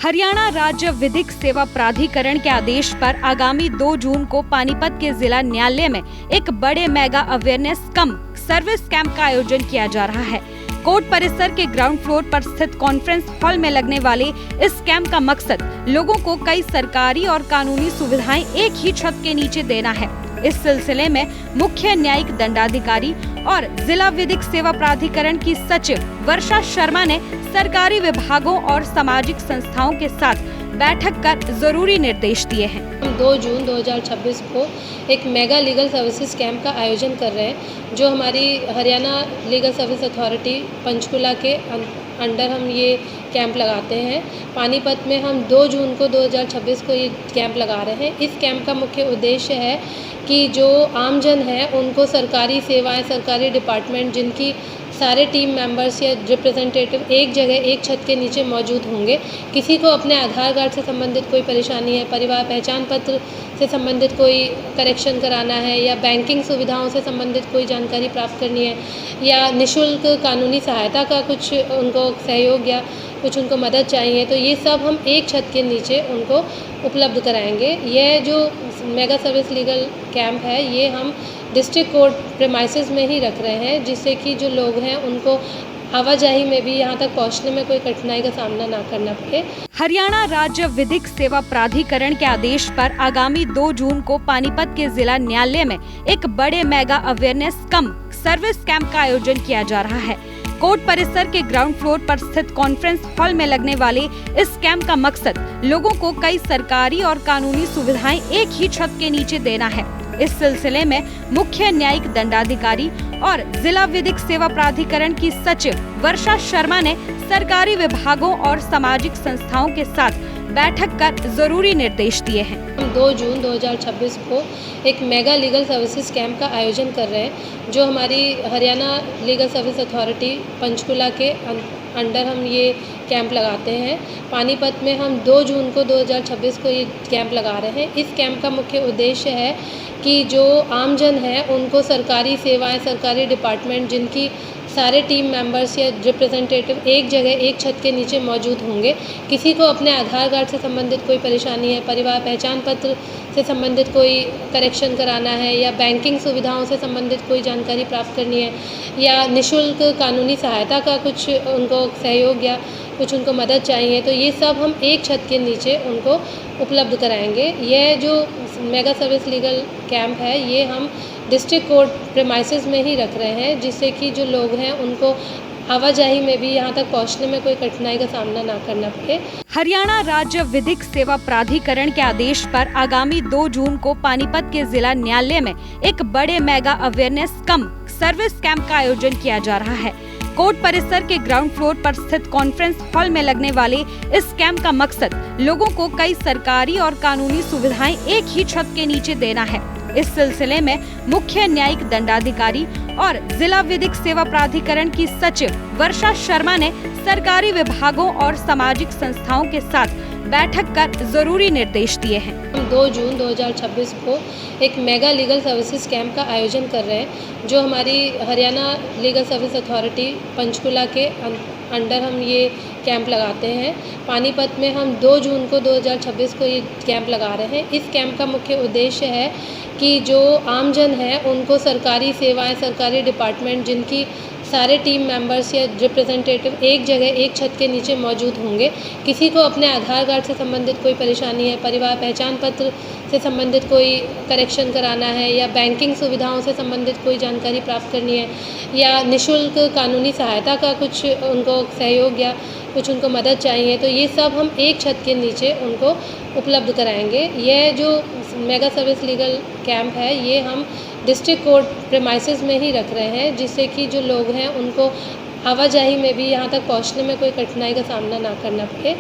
हरियाणा राज्य विधिक सेवा प्राधिकरण के आदेश पर आगामी 2 जून को पानीपत के जिला न्यायालय में एक बड़े मेगा अवेयरनेस कम सर्विस कैंप का आयोजन किया जा रहा है। कोर्ट परिसर के ग्राउंड फ्लोर पर स्थित कॉन्फ्रेंस हॉल में लगने वाले इस कैंप का मकसद लोगों को कई सरकारी और कानूनी सुविधाएं एक ही छत के नीचे देना है। इस सिलसिले में मुख्य न्यायिक दंडाधिकारी और जिला विधिक सेवा प्राधिकरण की सचिव वर्षा शर्मा ने सरकारी विभागों और सामाजिक संस्थाओं के साथ बैठक कर जरूरी निर्देश दिए हैं। हम 2 जून 2026 को एक मेगा लीगल सर्विसेज कैंप का आयोजन कर रहे हैं, जो हमारी Haryana legal service authority Panchkula के अंडर हम ये कैंप लगाते हैं। पानीपत में हम 2 जून को 2026 को ये कैंप लगा रहे हैं। इस कैंप का मुख्य उद्देश्य है कि जो आमजन है उनको सरकारी सेवाएं, सरकारी डिपार्टमेंट जिनकी सारे टीम मेंबर्स या रिप्रेजेंटेटिव एक जगह एक छत के नीचे मौजूद होंगे। किसी को अपने आधार कार्ड से संबंधित कोई परेशानी है, परिवार पहचान पत्र से संबंधित कोई करेक्शन कराना है, या बैंकिंग सुविधाओं से संबंधित कोई जानकारी प्राप्त करनी है, या निःशुल्क कानूनी सहायता का कुछ उनको सहयोग या कुछ उनको मदद चाहिए, तो ये सब हम एक छत के नीचे उनको उपलब्ध कराएंगे। यह जो मेगा सर्विस लीगल कैंप है ये हम डिस्ट्रिक्ट कोर्ट प्रेमाइसेस में ही रख रहे हैं, जिससे कि जो लोग हैं उनको आवाजाही में भी यहाँ तक पहुँचने में कोई कठिनाई का सामना ना करना पड़े। हरियाणा राज्य विधिक सेवा प्राधिकरण के आदेश पर आगामी 2 जून को पानीपत के जिला न्यायालय में एक बड़े मेगा अवेयरनेस कम सर्विस कैंप का आयोजन किया जा रहा है। कोर्ट परिसर के ग्राउंड फ्लोर पर स्थित कॉन्फ्रेंस हॉल में लगने वाले इस कैंप का मकसद लोगों को कई सरकारी और कानूनी सुविधाएं एक ही छत के नीचे देना है। इस सिलसिले में मुख्य न्यायिक दंडाधिकारी और जिला विधिक सेवा प्राधिकरण की सचिव वर्षा शर्मा ने सरकारी विभागों और सामाजिक संस्थाओं के साथ बैठक कर जरूरी निर्देश दिए हैं। हम 2 जून 2026 को एक मेगा लीगल सर्विसेज कैंप का आयोजन कर रहे हैं, जो हमारी Haryana legal service authority Panchkula के अंडर हम ये कैंप लगाते हैं। पानीपत में हम 2 जून को 2026 को ये कैंप लगा रहे हैं। इस कैंप का मुख्य उद्देश्य है कि जो आमजन है उनको सरकारी सेवाएं, सरकारी डिपार्टमेंट जिनकी सारे टीम मेंबर्स या रिप्रेजेंटेटिव एक जगह एक छत के नीचे मौजूद होंगे। किसी को अपने आधार कार्ड से संबंधित कोई परेशानी है, परिवार पहचान पत्र से संबंधित कोई करेक्शन कराना है, या बैंकिंग सुविधाओं से संबंधित कोई जानकारी प्राप्त करनी है, या निःशुल्क कानूनी सहायता का कुछ उनको सहयोग या कुछ उनको मदद चाहिए, तो ये सब हम एक छत के नीचे उनको उपलब्ध कराएंगे। यह जो मेगा सर्विस लीगल कैंप है ये हम डिस्ट्रिक्ट कोर्ट प्रेमाइसेस में ही रख रहे हैं, जिससे कि जो लोग हैं उनको आवाजाही में भी यहाँ तक पहुँचने में कोई कठिनाई का सामना ना करना पड़े। हरियाणा राज्य विधिक सेवा प्राधिकरण के आदेश पर आगामी 2 जून को पानीपत के जिला न्यायालय में एक बड़े मेगा अवेयरनेस कम सर्विस कैंप का आयोजन किया जा रहा है। कोर्ट परिसर के ग्राउंड फ्लोर पर स्थित कॉन्फ्रेंस हॉल में लगने वाले इस कैंप का मकसद लोगों को कई सरकारी और कानूनी सुविधाएं एक ही छत के नीचे देना है। इस सिलसिले में मुख्य न्यायिक दंडाधिकारी और जिला विधिक सेवा प्राधिकरण की सचिव वर्षा शर्मा ने सरकारी विभागों और सामाजिक संस्थाओं के साथ बैठक कर जरूरी निर्देश दिए हैं। हम 2 जून 2026 को एक मेगा लीगल सर्विसेज कैंप का आयोजन कर रहे हैं, जो हमारी Haryana legal service authority Panchkula के अंडर हम ये कैंप लगाते हैं। पानीपत में हम 2 जून को 2026 को ये कैंप लगा रहे हैं। इस कैंप का मुख्य उद्देश्य है कि जो आमजन है उनको सरकारी सेवाएं, सरकारी डिपार्टमेंट जिनकी सारे टीम मेंबर्स या रिप्रेजेंटेटिव एक जगह एक छत के नीचे मौजूद होंगे। किसी को अपने आधार कार्ड से संबंधित कोई परेशानी है, परिवार पहचान पत्र से संबंधित कोई करेक्शन कराना है, या बैंकिंग सुविधाओं से संबंधित कोई जानकारी प्राप्त करनी है, या निःशुल्क कानूनी सहायता का कुछ उनको सहयोग या कुछ उनको मदद चाहिए, तो ये सब हम एक छत के नीचे उनको उपलब्ध कराएंगे। यह जो मेगा सर्विस लीगल कैंप है ये हम डिस्ट्रिक्ट कोर्ट प्रेमाइसेस में ही रख रहे हैं, जिससे कि जो लोग हैं उनको आवाजाही में भी यहाँ तक पहुँचने में कोई कठिनाई का सामना ना करना पड़े।